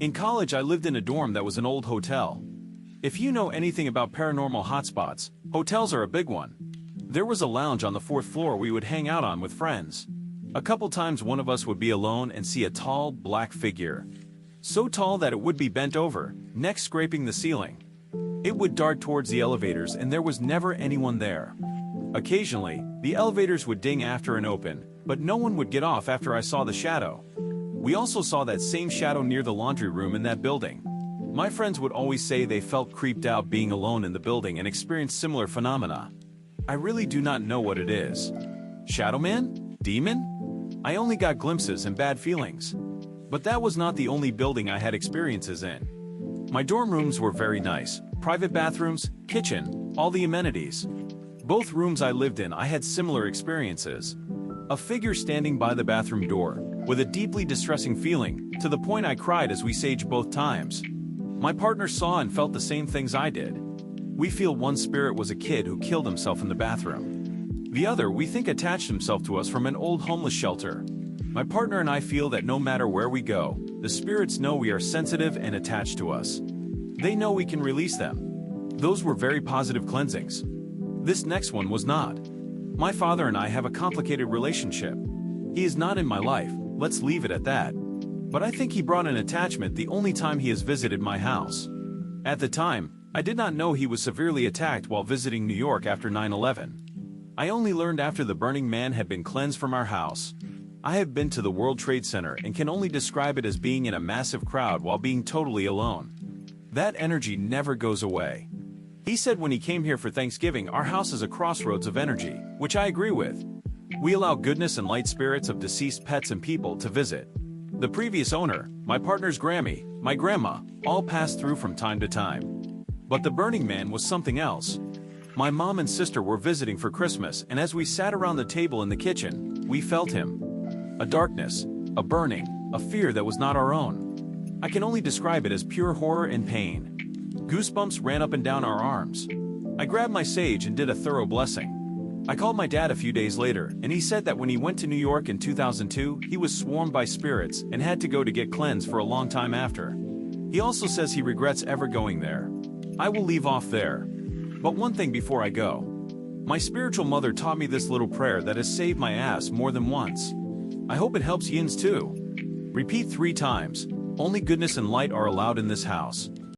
In college, I lived in a dorm that was an old hotel. If you know anything about paranormal hotspots, hotels are a big one. There was a lounge on the fourth floor we would hang out on with friends. A couple times one of us would be alone and see a tall, black figure. So tall that it would be bent over, neck scraping the ceiling. It would dart towards the elevators and there was never anyone there. Occasionally, the elevators would ding after and open, but no one would get off after I saw the shadow. We also saw that same shadow near the laundry room in that building. My friends would always say they felt creeped out being alone in the building and experienced similar phenomena. I really do not know what it is. Shadow man? Demon? I only got glimpses and bad feelings. But that was not the only building I had experiences in. My dorm rooms were very nice. Private bathrooms, kitchen, all the amenities. Both rooms I lived in, I had similar experiences. A figure standing by the bathroom door, with a deeply distressing feeling, to the point I cried as we saged both times. My partner saw and felt the same things I did. We feel one spirit was a kid who killed himself in the bathroom. The other, we think, attached himself to us from an old homeless shelter. My partner and I feel that no matter where we go, the spirits know we are sensitive and attached to us. They know we can release them. Those were very positive cleansings. This next one was not. My father and I have a complicated relationship. He is not in my life, let's leave it at that. But I think he brought an attachment the only time he has visited my house. At the time, I did not know he was severely attacked while visiting New York after 9/11. I only learned after the Burning Man had been cleansed from our house. I have been to the World Trade Center and can only describe it as being in a massive crowd while being totally alone. That energy never goes away. He said when he came here for Thanksgiving, our house is a crossroads of energy, which I agree with. We allow goodness and light spirits of deceased pets and people to visit. The previous owner, my partner's Grammy, my grandma, all passed through from time to time. But the Burning Man was something else. My mom and sister were visiting for Christmas, and as we sat around the table in the kitchen, we felt him. A darkness, a burning, a fear that was not our own. I can only describe it as pure horror and pain. Goosebumps ran up and down our arms. I grabbed my sage and did a thorough blessing. I called my dad a few days later, and he said that when he went to New York in 2002, he was swarmed by spirits and had to go to get cleansed for a long time after. He also says he regrets ever going there. I will leave off there. But one thing before I go. My spiritual mother taught me this little prayer that has saved my ass more than once. I hope it helps Yin's too. Repeat 3 times. Only goodness and light are allowed in this house.